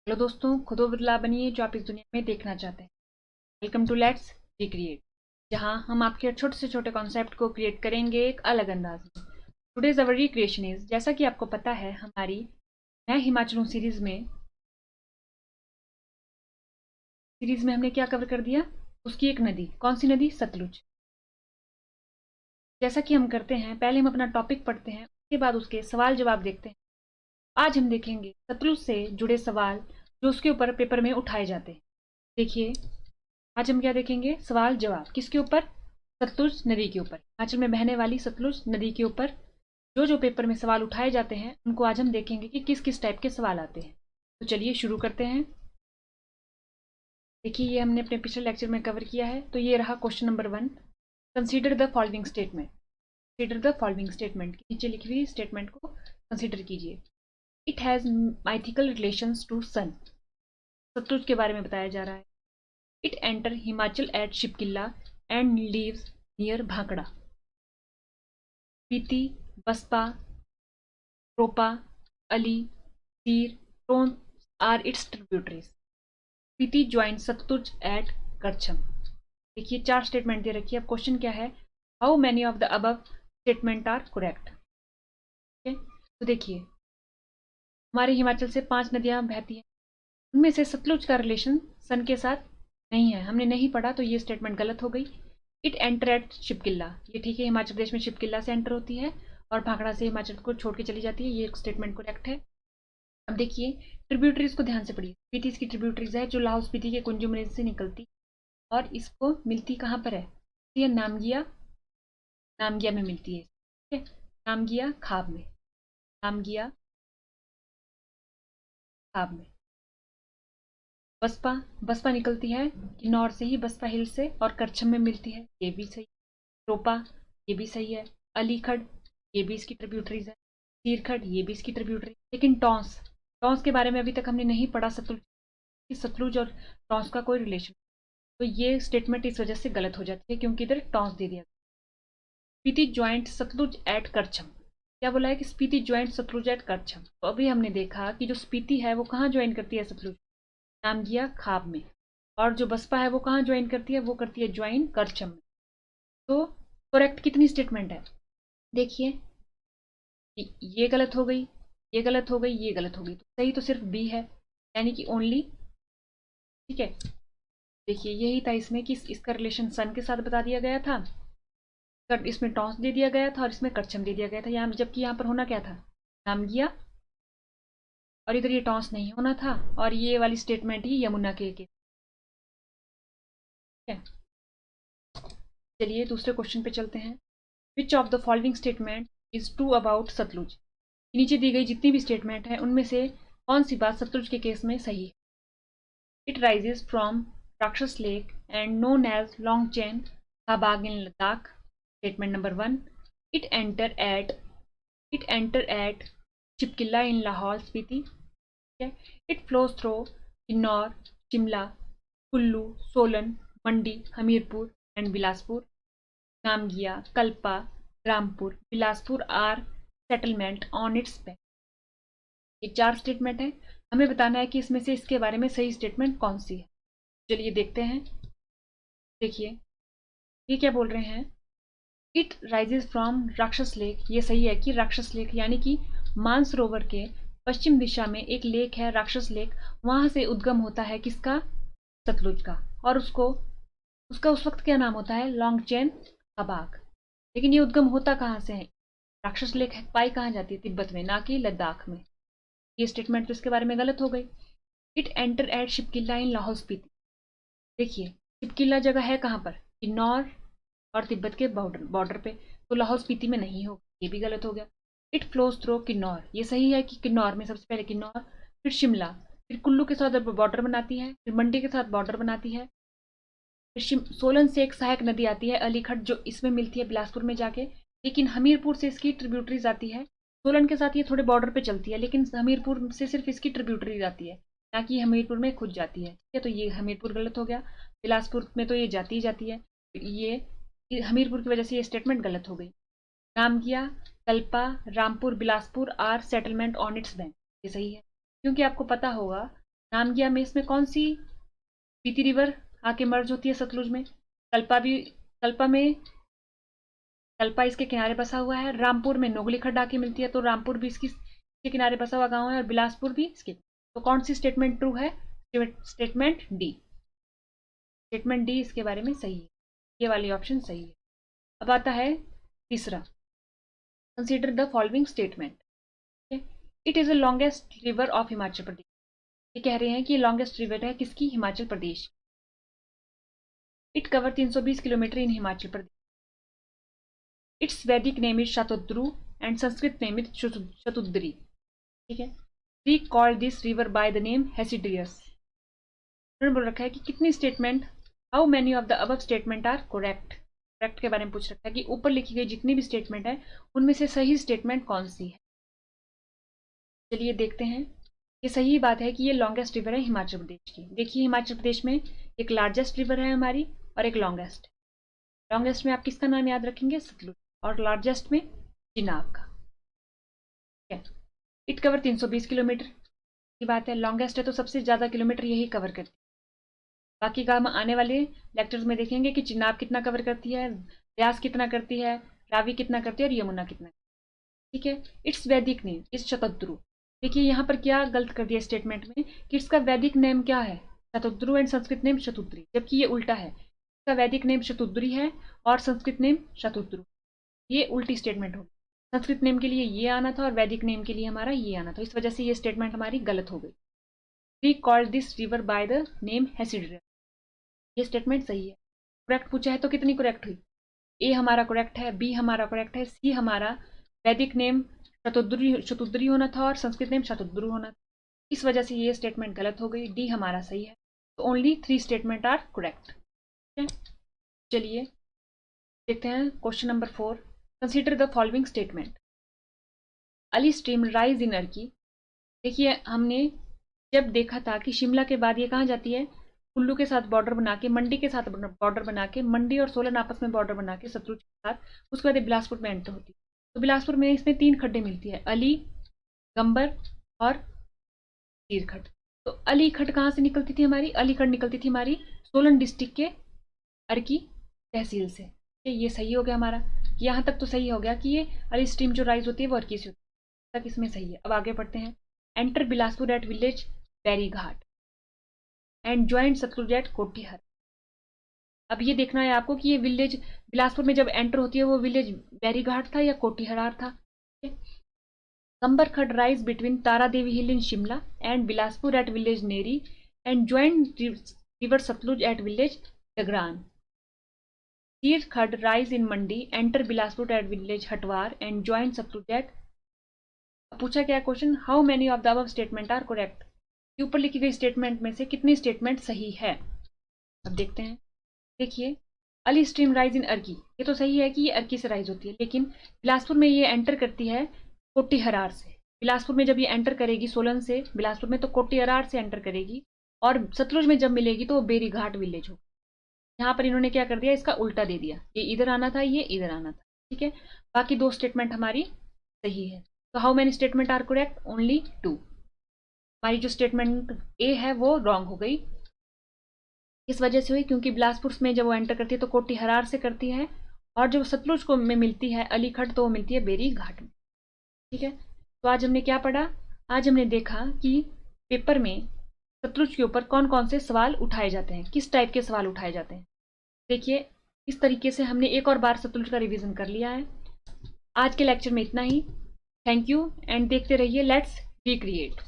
Hello दोस्तों, खुद वो बदलाव बनिए जो आप इस दुनिया में देखना चाहते हैं। वेलकम टू लेट्स रिक्रिएट, जहां हम आपके छोटे से छोटे कॉन्सेप्ट को क्रिएट करेंगे एक अलग अंदाज में। टुडेज अवर रिक्रिएशन इज, जैसा कि आपको पता है, हमारी मैं हिमाचल हूँ सीरीज में हमने क्या कवर कर दिया। उसकी एक नदी, कौन सी नदी? सतलुज। जैसा कि हम करते हैं, पहले हम अपना टॉपिक पढ़ते हैं, उसके बाद उसके सवाल जवाब देखते हैं। आज हम देखेंगे सतलुज से जुड़े सवाल जो उसके ऊपर पेपर में उठाए जाते हैं। देखिए, आज हम क्या देखेंगे? सवाल जवाब किसके ऊपर? सतलुज नदी के ऊपर, हिमाचल में बहने वाली सतलुज नदी के ऊपर जो जो पेपर में सवाल उठाए जाते हैं उनको आज हम देखेंगे कि किस किस टाइप के सवाल आते हैं। तो चलिए शुरू करते हैं। देखिए, ये हमने अपने पिछले लेक्चर में कवर किया है। तो ये रहा question number 1। Consider the following statement. Consider the following statement, नीचे लिखी हुई स्टेटमेंट को कंसीडर कीजिए। It has mythical relations to sun. Sutlej के बारे में बताया जा रहा है। It enter Himachal at Shipkila and leaves near Bhakra. Spiti, Baspa, Ropa, Ali, Tir, Ton are its tributaries. Spiti join Sutlej at Karchham. देखिए, 4 स्टेटमेंट दे रखी है। अब क्वेश्चन क्या है? How many of the above statement are correct. तो देखिए, हमारे हिमाचल से 5 नदियां बहती हैं, उनमें से सतलुज का रिलेशन सन के साथ नहीं है, हमने नहीं पढ़ा, तो ये स्टेटमेंट गलत हो गई। इट एंटर एट शिपकिला, ये ठीक है, हिमाचल प्रदेश में शिपकिला से एंटर होती है और भाखड़ा से हिमाचल को छोड़ के चली जाती है, ये स्टेटमेंट करेक्ट है। अब देखिए, ट्रिब्यूटरीज को ध्यान से पढ़िए। स्पीति इसकी ट्रिब्यूटरीज है जो लाहौल स्पीति के कुंजम रेंज से निकलती और इसको मिलती कहाँ पर है? ये नामगिया, नामगिया में मिलती है, ठीक है, नामगिया खाब में, नामगिया खाब में। बसपा, बसपा निकलती है किन्नौर से ही, बसपा हिल से, और करछम में मिलती है, ये भी सही। रोपा, ये भी सही है। अलीखड़, ये भी इसकी ट्रिब्यूटरीज है। तीरखड़, ये भी इसकी ट्रिब्यूटरी। लेकिन टॉन्स, टॉन्स के बारे में अभी तक हमने नहीं पढ़ा। सतलुज, सतलुज और टॉन्स का कोई रिलेशन, तो ये स्टेटमेंट इस वजह से गलत हो जाती है क्योंकि इधर टॉन्स दे दिया। स्पीति ज्वाइंट सतलुज एट करछम, क्या बोला है कि स्पीति ज्वाइंट सतलुज एट करछम। तो अभी हमने देखा कि जो स्पीति है वो कहाँ ज्वाइन करती है सतलुज? नामगिया खाब में। और जो बसपा है वो कहाँ ज्वाइन करती है? वो करती है ज्वाइन करछम में। तो करेक्ट कितनी स्टेटमेंट है? देखिए, ये गलत हो गई, ये गलत हो गई, ये गलत हो गई, तो सही तो सिर्फ बी है, यानी कि ओनली। ठीक है, देखिए यही था इसमें कि इसका रिलेशन सन के साथ बता दिया गया था, इसमें टॉस दे दिया गया था और इसमें करछम दे दिया गया था, यहाँ जबकि यहाँ पर होना क्या था? नामगिया, और इधर ये टॉस नहीं होना था, और ये वाली स्टेटमेंट ही यमुना के। ठीक है, चलिए दूसरे क्वेश्चन पे चलते हैं। Which of the following statement is true about Sutlej. नीचे दी गई जितनी भी स्टेटमेंट है उनमें से कौन सी बात सतलुज के केस में सही है? It rises from Rakshas lake and known as Langchen Khabab in Ladakh. Statement number 1। It enter at it enter at Shipkila in Lahaul Spiti. It flows through Kinnaur, Shimla, Kullu, Solan, Mandi, Hamirpur and Bilaspur. Namgia, Kalpa, Rampur, Bilaspur are settlement on its bank. ये 4 स्टेटमेंट है, हमें बताना है कि इसमें से इसके बारे में सही स्टेटमेंट कौन सी है। चलिए देखते हैं। देखिए, ये क्या बोल रहे हैं? It rises from Rakshas lake, ये सही है कि राक्षस लेक यानी कि मानसरोवर के पश्चिम दिशा में एक लेक है, राक्षस लेक, वहां से उद्गम होता है किसका? सतलुज का। और उसको, उसका उस वक्त क्या नाम होता है? लॉन्ग चेन अबाग। लेकिन ये उद्गम होता कहाँ से है? राक्षस लेक पाई कहाँ जाती है? तिब्बत में, ना कि लद्दाख में। ये स्टेटमेंट तो इसके बारे में गलत हो गई। इट एंटर एट शिपकिला इन लाहौल स्पीति। देखिए, शिपकिला जगह है कहाँ पर? किन्नौर और तिब्बत के बॉर्डर पे, तो लाहौल स्पीति में नहीं होगा, ये भी गलत हो गया। इट फ्लोज थ्रू किन्नौर, ये सही है कि किन्नौर में, सबसे पहले किन्नौर, फिर शिमला, फिर कुल्लू के साथ बॉर्डर बनाती है, फिर मंडी के साथ बॉर्डर बनाती है, फिर सोलन से एक सहायक नदी आती है अलीखड़, जो इसमें मिलती है बिलासपुर में जाके, लेकिन हमीरपुर से इसकी ट्रिब्यूटरीज आती है। सोलन के साथ ये थोड़े बॉर्डर पे चलती है, लेकिन हमीरपुर से सिर्फ इसकी ट्रिब्यूटरीज आती है, ना कि हमीरपुर में खुद जाती है। ठीक है, तो ये हमीरपुर गलत हो गया। बिलासपुर में तो ये जाती ही जाती है, ये हमीरपुर की वजह से ये स्टेटमेंट गलत हो गई। Namgia, Kalpa, Rampur, Bilaspur are settlement on its bank, ये सही है, क्योंकि आपको पता होगा नामगिया में इसमें कौन सी स्पीति रिवर आके मर्ज होती है सतलुज में? कल्पा इसके किनारे बसा हुआ है। रामपुर में नोगली खड्ड आके मिलती है, तो रामपुर भी इसके किनारे बसा हुआ गांव है, और बिलासपुर भी इसके। तो कौन सी स्टेटमेंट ट्रू है? Statement D. स्टेटमेंट डी इसके बारे में सही है, ये वाली ऑप्शन सही है। अब आता है तीसरा, consider the following statement. It is the longest river of Himachal Pradesh. ये कह रहे हैं कि लॉन्गेस्ट रिवर है किसकी? Himachal Pradesh. It cover 320 kilometre in Himachal Pradesh. Its vedic name is Shatadru and Sanskrit name is Shatudri. ठीक है। We call this river by the name Hesidrus. उन्होंने बोल रखा है कि कितनी statement, how many of the above statement are correct. Correct के बारे में पूछ रखा है कि ऊपर लिखी गई जितनी भी स्टेटमेंट है उनमें से सही स्टेटमेंट कौन सी है। चलिए देखते हैं। ये सही बात है कि ये लॉन्गेस्ट रिवर है हिमाचल प्रदेश की। देखिए हिमाचल प्रदेश में एक लार्जेस्ट रिवर है हमारी और एक लॉन्गेस्ट। लॉन्गेस्ट में आप किसका नाम याद रखेंगे? सतलुज। और लार्जेस्ट में चिनाब का। इट कवर 320 किलोमीटर की बात है। लॉन्गेस्ट है तो सबसे ज्यादा किलोमीटर यही कवर करती है। बाकी का हम आने वाले लेक्चर्स में देखेंगे कि चिनाब कितना कवर करती है, ब्यास कितना करती है, रावी कितना करती है और यमुना कितना। ठीक है। इट्स वैदिक नेम इस शतद्रु। देखिए यहाँ पर क्या गलत कर दिया स्टेटमेंट में कि इसका वैदिक नेम क्या है? शतद्रु एंड संस्कृत नेम शतुद्री, जबकि ये उल्टा है। इसका वैदिक नेम शतुद्री है और संस्कृत नेम शतुद्रु। ये उल्टी स्टेटमेंट होगी। संस्कृत नेम के लिए ये आना था और वैदिक नेम के लिए हमारा ये आना था, इस वजह से ये स्टेटमेंट हमारी गलत हो गई। We called this river by the name Hesidrus. ये स्टेटमेंट सही है। करेक्ट पूछा है तो कितनी करेक्ट हुई? ए हमारा करेक्ट है, बी हमारा करेक्ट है, सी हमारा वैदिक नेम शतुद्री होना था और संस्कृत नेम शतुद्रु होना था, इस वजह से ये स्टेटमेंट गलत हो गई। डी हमारा सही है। तो ओनली 3 स्टेटमेंट आर करेक्ट। चलिए देखते हैं question number 4। Consider the following statement. Ali stream rise in Arki. देखिए हमने जब देखा था कि शिमला के बाद ये कहाँ जाती है? कुल्लू के साथ बॉर्डर बना के, मंडी के साथ बॉर्डर बना के, मंडी और सोलन आपस में बॉर्डर बना के सतलुज के साथ, उसके बाद बिलासपुर में एंटर होती है। तो बिलासपुर में इसमें 3 खड्डे मिलती है, अली, गंबर और तीर खड्ड। तो अली खड्ड कहाँ से निकलती थी हमारी? अली खड्ड निकलती थी हमारी सोलन डिस्ट्रिक्ट के अर्की तहसील से। ये सही हो गया हमारा। यहाँ तक तो सही हो गया कि ये अली स्ट्रीम जो राइज होती है वो अर्की से होती है, तक इसमें सही है। अब आगे बढ़ते हैं। Enter Bilaspur at village Barighat and joint Sutlej at Kotihar. अब ये देखना है आपको कि ये विलेज बिलासपुर में जब एंटर होती है वो विलेज बैरीघाट था या कोटीहरार था। Kamber Khad rise between Tara Devi hill in Shimla and Bilaspur at village Neri and joint river Sutlej at village Dagran. Tir Khad rise in Mandi enter Bilaspur at village Hatwar and joint Sutlej at. पूछा क्या question? How many of the above statement are correct. ऊपर लिखी गई स्टेटमेंट में से कितनी स्टेटमेंट सही है? अब देखते हैं। देखिए Ali stream rise in Arki, ये तो सही है कि ये अर्की से राइज होती है, लेकिन बिलासपुर में ये एंटर करती है कोटीहरार से। बिलासपुर में जब ये एंटर करेगी सोलन से बिलासपुर में, तो कोटीहरार से एंटर करेगी, और सतलुज में जब मिलेगी तो वो बेरीघाट विलेज होगा। यहाँ पर इन्होंने क्या कर दिया? इसका उल्टा दे दिया। ये इधर आना था, ये इधर आना था। ठीक है। बाकी 2 स्टेटमेंट हमारी सही है। तो how many statement are correct? Only 2। हमारी जो स्टेटमेंट ए है वो रॉन्ग हो गई। इस वजह से हुई क्योंकि बिलासपुर में जब वो एंटर करती है तो कोटीहरार से करती है, और जो सतलुज को में मिलती है अली खड्ड तो वो मिलती है बेरीघाट में। ठीक है। तो आज हमने क्या पढ़ा? आज हमने देखा कि पेपर में सतलुज के ऊपर कौन कौन से सवाल उठाए जाते हैं, किस टाइप के सवाल उठाए जाते हैं। देखिए इस तरीके से हमने एक और बार सतलुज का रिवीजन कर लिया है। आज के लेक्चर में इतना ही। थैंक यू एंड देखते रहिए लेट्स रिक्रिएट।